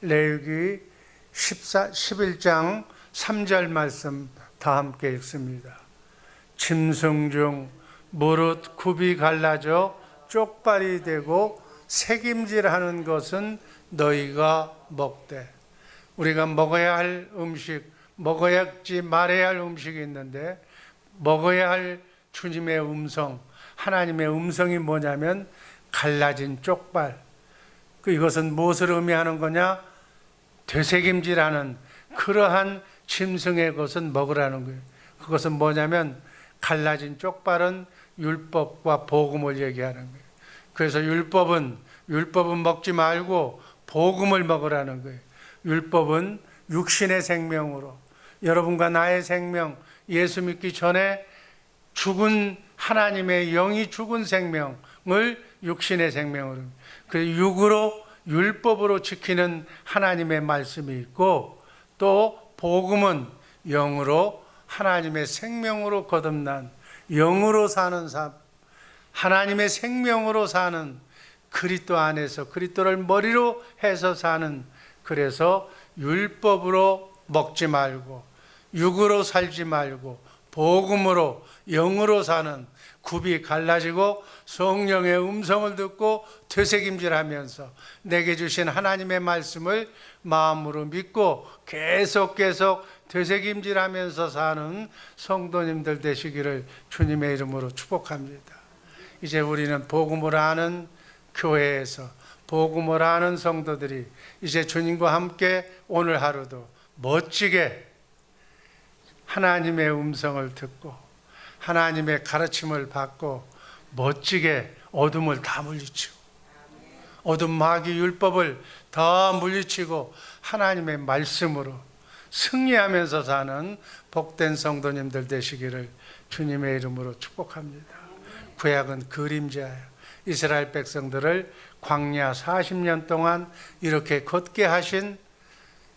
레위기 11장 3절 말씀 다 함께 읽습니다. 짐승 중 무릇 굽이 갈라져 쪽발이 되고 새김질하는 것은 너희가 먹되. 우리가 먹어야 할 음식, 먹어야지 말아야 할 음식이 있는데, 먹어야 할 주님의 음성, 하나님의 음성이 뭐냐면 갈라진 쪽발. 이것은 무엇을 의미하는 거냐? 되새김질하는 그러한 짐승의 것은 먹으라는 거예요. 그것은 뭐냐면 갈라진 쪽발은 율법과 복음을 얘기하는 거예요. 그래서 율법은 먹지 말고 복음을 먹으라는 거예요. 율법은 육신의 생명으로, 여러분과 나의 생명, 예수 믿기 전에 죽은 하나님의 영이 죽은 생명을 육신의 생명으로, 그 육으로 율법으로 지키는 하나님의 말씀이 있고, 또 복음은 영으로 하나님의 생명으로 거듭난 영으로 사는 삶, 하나님의 생명으로 사는 그리스도 안에서 그리스도를 머리로 해서 사는, 그래서 율법으로 먹지 말고 육으로 살지 말고 복음으로 영으로 사는, 굽이 갈라지고 성령의 음성을 듣고 되새김질하면서 내게 주신 하나님의 말씀을 마음으로 믿고 계속 되새김질하면서 사는 성도님들 되시기를 주님의 이름으로 축복합니다. 이제 우리는 복음을 아는 교회에서 복음을 아는 성도들이 이제 주님과 함께 오늘 하루도 멋지게 하나님의 음성을 듣고 하나님의 가르침을 받고 멋지게 어둠을 다 물리치고, 어둠 마귀 율법을 다 물리치고 하나님의 말씀으로 승리하면서 사는 복된 성도님들 되시기를 주님의 이름으로 축복합니다. 구약은 그림자예요. 이스라엘 백성들을 광야 40년 동안 이렇게 걷게 하신,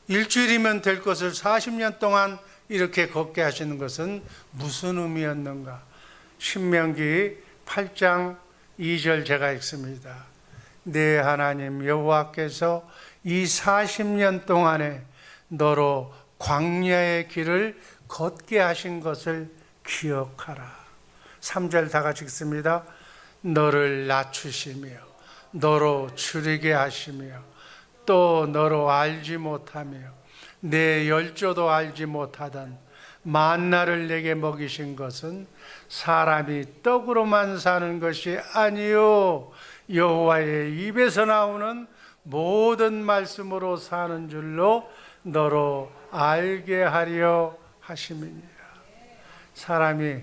일주일이면 될 것을 40년 동안 이렇게 걷게 하시는 것은 무슨 의미였는가? 신명기 8장 2절 제가 읽습니다. 내 하나님 여호와께서 이 40년 동안에 너로 광야의 길을 걷게 하신 것을 기억하라. 3절 다 같이 읽습니다. 너를 낮추시며 너로 줄이게 하시며 또 너로 알지 못하며 내 열조도 알지 못하던 만나를 내게 먹이신 것은 사람이 떡으로만 사는 것이 아니요 여호와의 입에서 나오는 모든 말씀으로 사는 줄로 너로 알게 하려 하심이니라. 사람이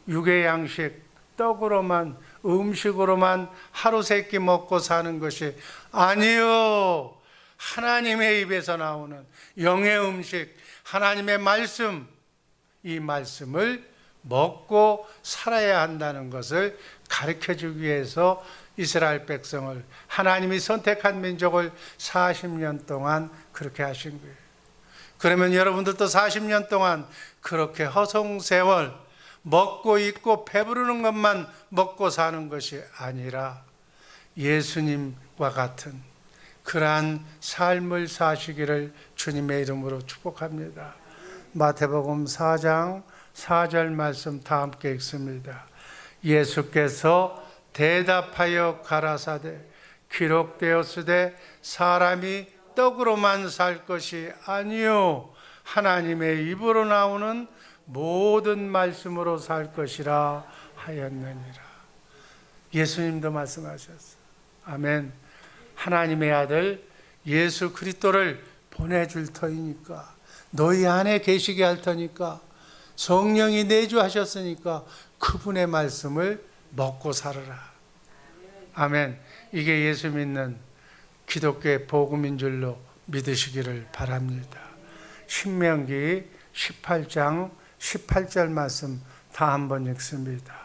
육의 양식, 떡으로만, 음식으로만 하루 세끼 먹고 사는 것이 아니요, 하나님의 입에서 나오는 영의 음식, 하나님의 말씀, 이 말씀을 먹고 살아야 한다는 것을 가르쳐주기 위해서 이스라엘 백성을, 하나님이 선택한 민족을 40년 동안 그렇게 하신 거예요. 그러면 여러분들도 40년 동안 그렇게 허송세월 먹고 입고 배부르는 것만 먹고 사는 것이 아니라 예수님과 같은 그러한 삶을 사시기를 주님의 이름으로 축복합니다. 마태복음 4장 4절 말씀 다 함께 읽습니다. 예수께서 대답하여 가라사대 기록되었으되 사람이 떡으로만 살 것이 아니요 하나님의 입으로 나오는 모든 말씀으로 살 것이라 하였느니라. 예수님도 말씀하셨어요. 아멘. 하나님의 아들 예수 그리스도를 보내줄 터이니까, 너희 안에 계시게 할 터니까, 성령이 내주하셨으니까 그분의 말씀을 먹고 살아라. 아멘. 이게 예수 믿는 기독교의 복음인 줄로 믿으시기를 바랍니다. 신명기 18장 18절 말씀 다 한번 읽습니다.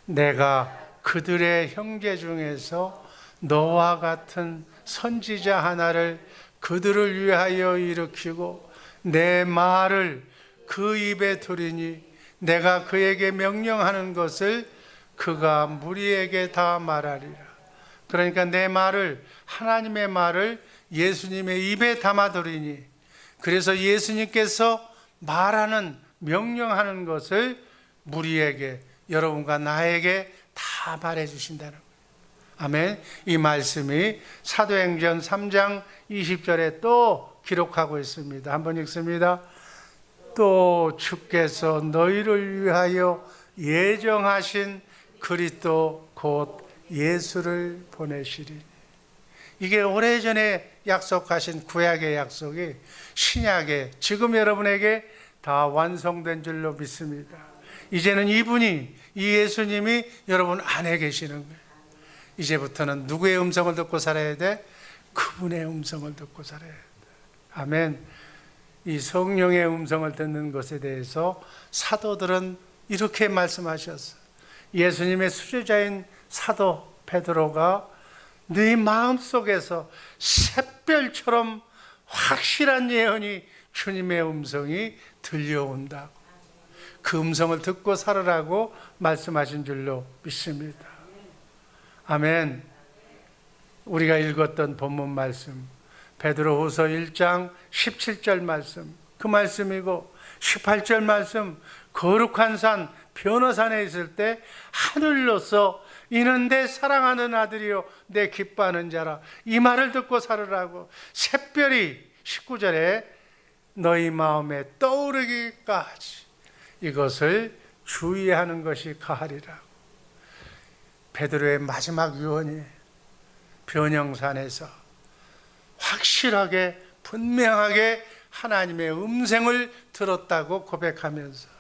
내가 그들의 형제 중에서 너와 같은 선지자 하나를 그들을 위하여 일으키고 내 말을 그 입에 두리니 내가 그에게 명령하는 것을 그가 무리에게 다 말하리라. 그러니까 내 말을, 하나님의 말을 예수님의 입에 담아두리니, 그래서 예수님께서 말하는, 명령하는 것을 우리에게, 여러분과 나에게 다 말해 주신다는 거예요. 아멘. 이 말씀이 사도행전 3장 20절에 또 기록하고 있습니다. 한번 읽습니다. 또 주께서 너희를 위하여 예정하신 그리스도 곧 예수를 보내시리니. 이게 오래전에 약속하신 구약의 약속이 신약에 지금 여러분에게 다 완성된 줄로 믿습니다. 이제는 이분이, 이 예수님이 여러분 안에 계시는 거예요. 이제부터는 누구의 음성을 듣고 살아야 돼? 그분의 음성을 듣고 살아야 돼. 아멘. 이 성령의 음성을 듣는 것에 대해서 사도들은 이렇게 말씀하셨어요. 예수님의 수제자인 사도 베드로가 네 마음속에서 샛별처럼 확실한 예언이, 주님의 음성이 들려온다고, 그 음성을 듣고 살으라고 말씀하신 줄로 믿습니다. 아멘. 우리가 읽었던 본문 말씀, 베드로후서 1장 17절 말씀, 그 말씀이고 18절 말씀, 거룩한 산 변호산에 있을 때 하늘로서 이는 내 사랑하는 아들이요 내 기뻐하는 자라, 이 말을 듣고 살으라고 샛별이 19절에 너희 마음에 떠오르기까지 이것을 주의하는 것이 가하리라고. 베드로의 마지막 유언이 변형산에서 확실하게 분명하게 하나님의 음성을 들었다고 고백하면서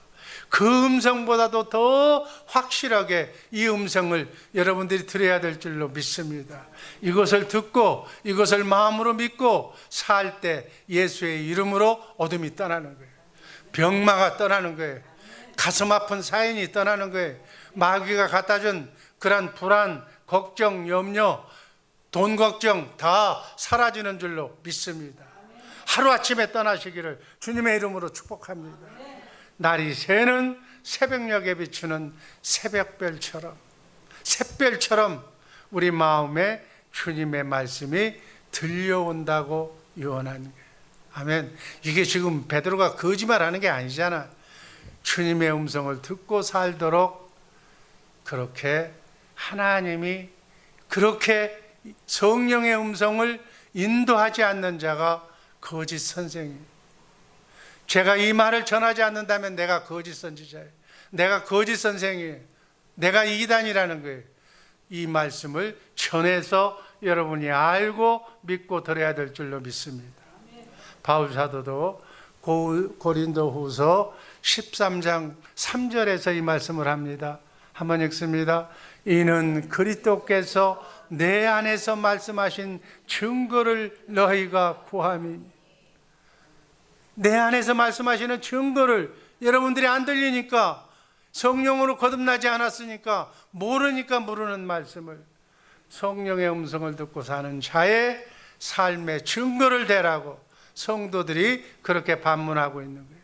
그 음성보다도 더 확실하게 이 음성을 여러분들이 들어야 될 줄로 믿습니다. 이것을 듣고 이것을 마음으로 믿고 살 때 예수의 이름으로 어둠이 떠나는 거예요. 병마가 떠나는 거예요. 가슴 아픈 사인이 떠나는 거예요. 마귀가 갖다 준 그런 불안, 걱정, 염려, 돈 걱정 다 사라지는 줄로 믿습니다. 하루아침에 떠나시기를 주님의 이름으로 축복합니다. 날이 새는 새벽녘에 비추는 새벽별처럼, 샛별처럼 우리 마음에 주님의 말씀이 들려온다고 유언한 거예요. 아멘. 이게 지금 베드로가 거짓말하는 게 아니잖아. 주님의 음성을 듣고 살도록 그렇게 하나님이 그렇게 성령의 음성을 인도하지 않는 자가 거짓 선생이에요. 제가 이 말을 전하지 않는다면 내가 거짓 선지자예요. 내가 거짓 선생이에요. 내가 이단이라는 거예요. 이 말씀을 전해서 여러분이 알고 믿고 들어야 될 줄로 믿습니다. 바울 사도도 고린도후서 13장 3절에서 이 말씀을 합니다. 한번 읽습니다. 이는 그리스도께서 내 안에서 말씀하신 증거를 너희가 구함이니. 내 안에서 말씀하시는 증거를 여러분들이 안 들리니까, 성령으로 거듭나지 않았으니까, 모르니까 모르는 말씀을 성령의 음성을 듣고 사는 자의 삶의 증거를 대라고 성도들이 그렇게 반문하고 있는 거예요.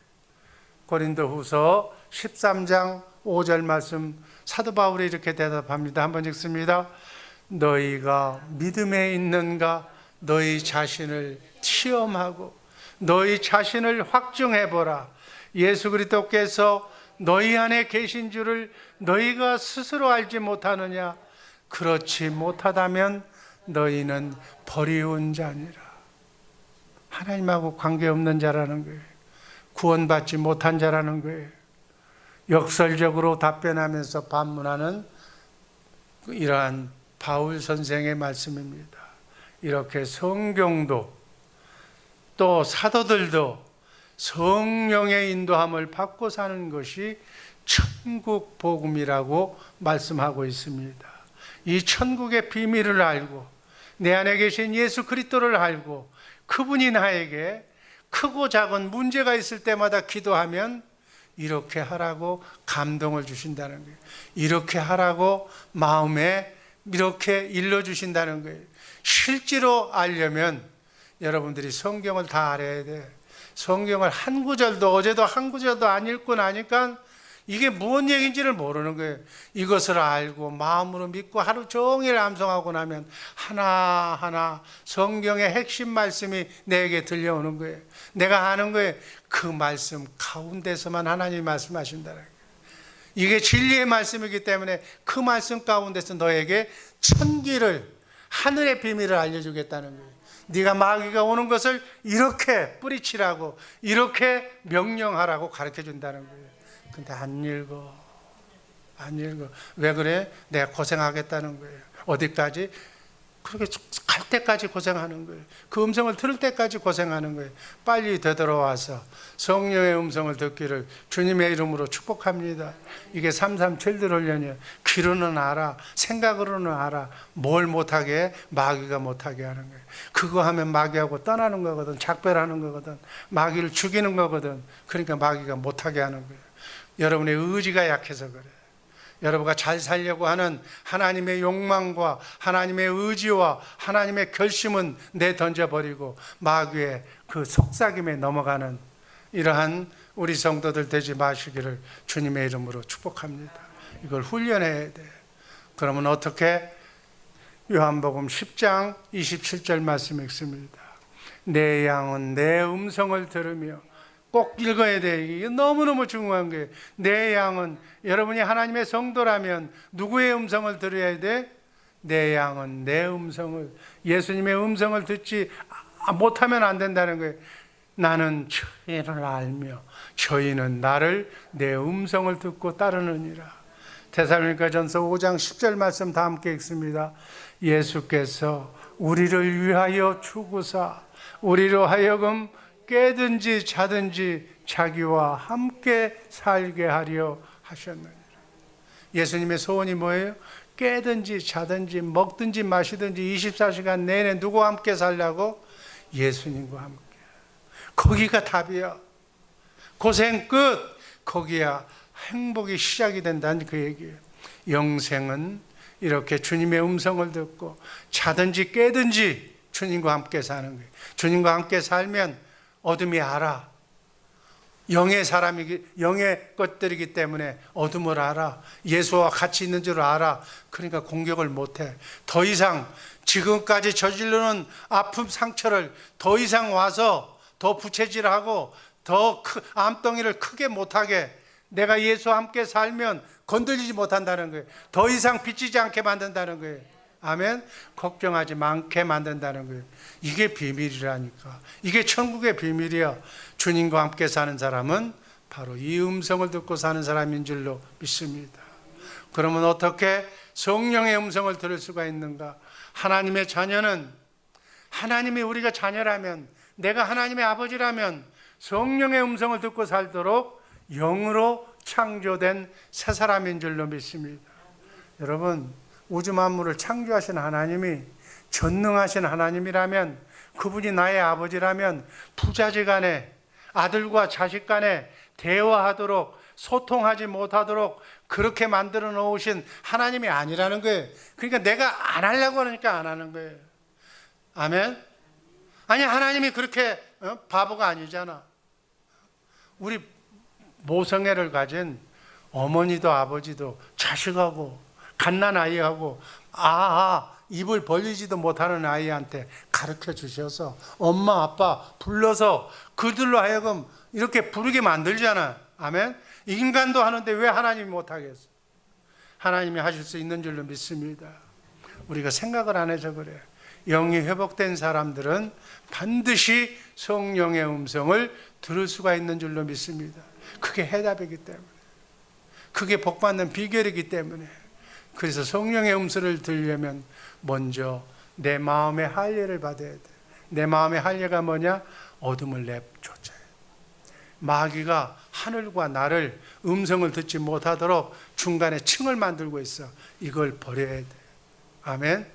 고린도후서 13장 5절 말씀, 사도 바울이 이렇게 대답합니다. 한번 읽습니다. 너희가 믿음에 있는가? 너희 자신을 시험하고 너희 자신을 확증해보라. 예수 그리스도께서 너희 안에 계신 줄을 너희가 스스로 알지 못하느냐? 그렇지 못하다면 너희는 버리운 자니라. 하나님하고 관계없는 자라는 거예요. 구원받지 못한 자라는 거예요. 역설적으로 답변하면서 반문하는 이러한 바울 선생의 말씀입니다. 이렇게 성경도 또 사도들도 성령의 인도함을 받고 사는 것이 천국 복음이라고 말씀하고 있습니다. 이 천국의 비밀을 알고 내 안에 계신 예수 그리스도를 알고 그분이 나에게 크고 작은 문제가 있을 때마다 기도하면 이렇게 하라고 감동을 주신다는 거예요. 이렇게 하라고 마음에 이렇게 일러주신다는 거예요. 실제로 알려면 여러분들이 성경을 다 알아야 돼요. 성경을 한 구절도, 어제도 한 구절도 안 읽고 나니까 이게 무슨 얘기인지를 모르는 거예요. 이것을 알고 마음으로 믿고 하루 종일 암송하고 나면 하나하나 성경의 핵심 말씀이 내게 들려오는 거예요. 내가 아는 거예요. 그 말씀 가운데서만 하나님이 말씀하신다는 거예요. 이게 진리의 말씀이기 때문에 그 말씀 가운데서 너에게 천기를, 하늘의 비밀을 알려주겠다는 거예요. 네가 마귀가 오는 것을 이렇게 뿌리치라고, 이렇게 명령하라고 가르쳐 준다는 거예요. 근데 안 읽어. 왜 그래? 내가 고생하겠다는 거예요. 어디까지? 그렇게 갈 때까지 고생하는 거예요. 그 음성을 들을 때까지 고생하는 거예요. 빨리 되돌아와서 성령의 음성을 듣기를 주님의 이름으로 축복합니다. 이게 337들 훈련이에요. 귀로는 알아, 생각으로는 알아. 뭘 못하게? 마귀가 못하게 하는 거예요. 그거 하면 마귀하고 떠나는 거거든. 작별하는 거거든. 마귀를 죽이는 거거든. 그러니까 마귀가 못하게 하는 거예요. 여러분의 의지가 약해서 그래요. 여러분가 잘 살려고 하는 하나님의 욕망과 하나님의 의지와 하나님의 결심은 내던져버리고 마귀의 그 속삭임에 넘어가는 이러한 우리 성도들 되지 마시기를 주님의 이름으로 축복합니다. 이걸 훈련해야 돼요. 그러면 어떻게? 요한복음 10장 27절 말씀 읽습니다. 내 양은 내 음성을 들으며, 꼭 읽어야 돼. 이게 너무너무 중요한 거예요. 내 양은, 여러분이 하나님의 성도라면 누구의 음성을 들어야 돼? 내 양은 내 음성을, 예수님의 음성을 듣지 못하면 안 된다는 거예요. 나는 저희를 알며 저희는 나를, 내 음성을 듣고 따르느니라. 데살로니가전서 5장 10절 말씀 다 함께 읽습니다. 예수께서 우리를 위하여 죽으사 우리로 하여금 깨든지 자든지 자기와 함께 살게 하려 하셨느니라. 예수님의 소원이 뭐예요? 깨든지 자든지 먹든지 마시든지 24시간 내내 누구와 함께 살라고? 예수님과 함께. 거기가 답이야. 고생 끝. 거기야 행복이 시작이 된다는 그 얘기예요. 영생은 이렇게 주님의 음성을 듣고 자든지 깨든지 주님과 함께 사는 거예요. 주님과 함께 살면 어둠이 알아. 영의 영의 것들이기 때문에 어둠을 알아. 예수와 같이 있는 줄 알아. 그러니까 공격을 못해. 더 이상 지금까지 저지르는 아픔, 상처를 더 이상 와서 더 부채질하고 더 암덩이를 크게 못하게, 내가 예수와 함께 살면 건들리지 못한다는 거예요. 더 이상 비치지 않게 만든다는 거예요. 아멘. 걱정하지 않게 만든다는 거예요. 이게 비밀이라니까. 이게 천국의 비밀이야. 주님과 함께 사는 사람은 바로 이 음성을 듣고 사는 사람인 줄로 믿습니다. 그러면 어떻게 성령의 음성을 들을 수가 있는가? 하나님의 자녀는, 하나님이 우리가 자녀라면, 내가 하나님의 아버지라면 성령의 음성을 듣고 살도록 영으로 창조된 새 사람인 줄로 믿습니다. 여러분, 우주 만물을 창조하신 하나님이 전능하신 하나님이라면, 그분이 나의 아버지라면 부자지간에 아들과 자식 간에 대화하도록, 소통하지 못하도록 그렇게 만들어 놓으신 하나님이 아니라는 거예요. 그러니까 내가 안 하려고 하니까 안 하는 거예요. 아멘. 아니, 하나님이 그렇게 바보가 아니잖아. 우리 모성애를 가진 어머니도 아버지도 자식하고 갓난 아이하고 입을 벌리지도 못하는 아이한테 가르쳐 주셔서 엄마 아빠 불러서 그들로 하여금 이렇게 부르게 만들잖아. 아멘. 인간도 하는데 왜 하나님이 못하겠어? 하나님이 하실 수 있는 줄로 믿습니다. 우리가 생각을 안 해서 그래요. 영이 회복된 사람들은 반드시 성령의 음성을 들을 수가 있는 줄로 믿습니다. 그게 해답이기 때문에, 그게 복받는 비결이기 때문에. 그래서 성령의 음성을 들으려면 먼저 내 마음의 할례를 받아야 돼. 내 마음의 할례가 뭐냐? 어둠을 내쫓아야 돼. 마귀가 하늘과 나를 음성을 듣지 못하도록 중간에 층을 만들고 있어. 이걸 버려야 돼. 아멘.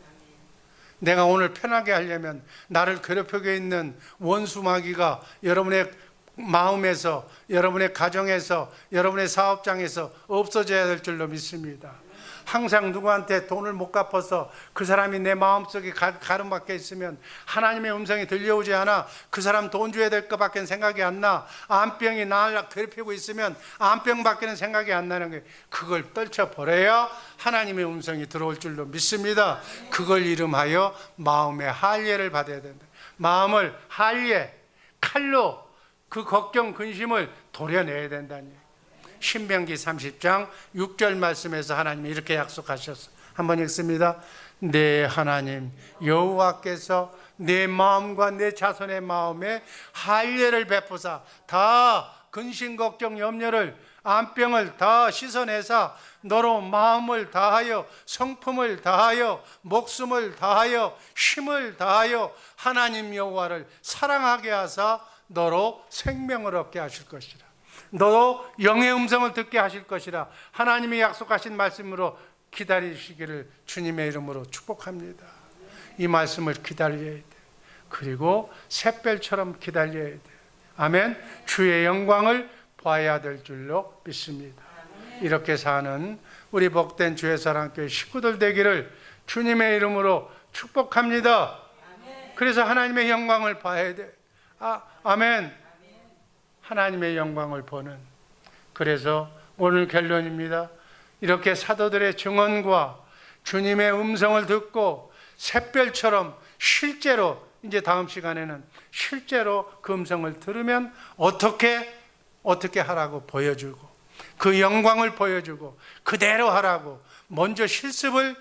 내가 오늘 편하게 하려면 나를 괴롭히고 있는 원수 마귀가 여러분의 마음에서, 여러분의 가정에서, 여러분의 사업장에서 없어져야 될 줄로 믿습니다. 항상 누구한테 돈을 못 갚아서 그 사람이 내 마음속에 가름박혀 있으면 하나님의 음성이 들려오지 않아. 그 사람 돈 줘야 될 것밖에 생각이 안 나. 암병이 나를 괴롭히고 있으면 암병밖에는 생각이 안 나는 거예요. 그걸 떨쳐버려야 하나님의 음성이 들어올 줄로 믿습니다. 그걸 이름하여 마음의 할례를 받아야 된다. 마음을 할례, 칼로 그 걱정, 근심을 도려내야 된다니. 신명기 30장 6절 말씀에서 하나님이 이렇게 약속하셨어요. 한번 읽습니다. 내 하나님 여호와께서 내 마음과 내 자손의 마음에 할례를 베푸사 다 근심, 걱정, 염려를, 암병을 다 씻어내사 너로 마음을 다하여 성품을 다하여 목숨을 다하여 힘을 다하여 하나님 여호와를 사랑하게 하사 너로 생명을 얻게 하실 것이라. 너도 영의 음성을 듣게 하실 것이라. 하나님이 약속하신 말씀으로 기다리시기를 주님의 이름으로 축복합니다. 이 말씀을 기다려야 돼. 그리고 샛별처럼 기다려야 돼. 아멘. 주의 영광을 봐야 될 줄로 믿습니다. 이렇게 사는 우리 복된 주의 사랑교회 식구들 되기를 주님의 이름으로 축복합니다. 그래서 하나님의 영광을 봐야 돼. 아멘. 하나님의 영광을 보는. 그래서 오늘 결론입니다. 이렇게 사도들의 증언과 주님의 음성을 듣고 샛별처럼 실제로, 이제 다음 시간에는 실제로 그 음성을 들으면 어떻게 하라고 보여주고 그 영광을 보여주고 그대로 하라고 먼저 실습을,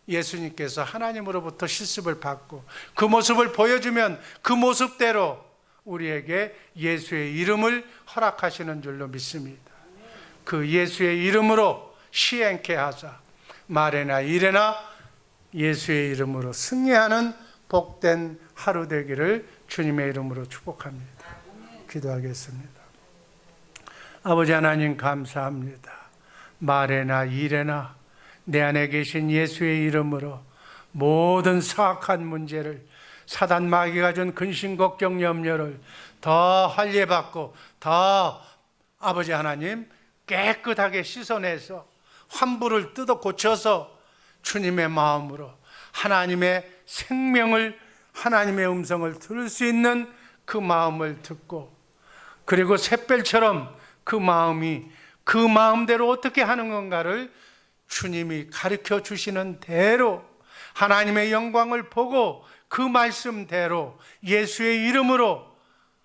예수님께서 하나님으로부터 실습을 받고 그 모습을 보여주면 그 모습대로 우리에게 예수의 이름을 허락하시는 줄로 믿습니다. 그 예수의 이름으로 시행케 하사 말에나 일에나 예수의 이름으로 승리하는 복된 하루 되기를 주님의 이름으로 축복합니다. 기도하겠습니다. 아버지 하나님 감사합니다. 말에나 일에나 내 안에 계신 예수의 이름으로 모든 사악한 문제를, 사단 마귀가 준 근심 걱정 염려를 다 할례받고 다 아버지 하나님 깨끗하게 씻어내서 환부를 뜯어 고쳐서 주님의 마음으로 하나님의 생명을, 하나님의 음성을 들을 수 있는 그 마음을 듣고, 그리고 샛별처럼 그 마음이 그 마음대로 어떻게 하는 건가를 주님이 가르쳐 주시는 대로 하나님의 영광을 보고 그 말씀대로 예수의 이름으로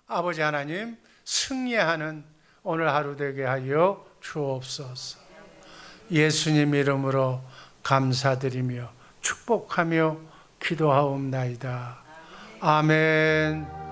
아버지 하나님 승리하는 오늘 하루 되게 하여 주옵소서. 예수님 이름으로 감사드리며 축복하며 기도하옵나이다. 아멘.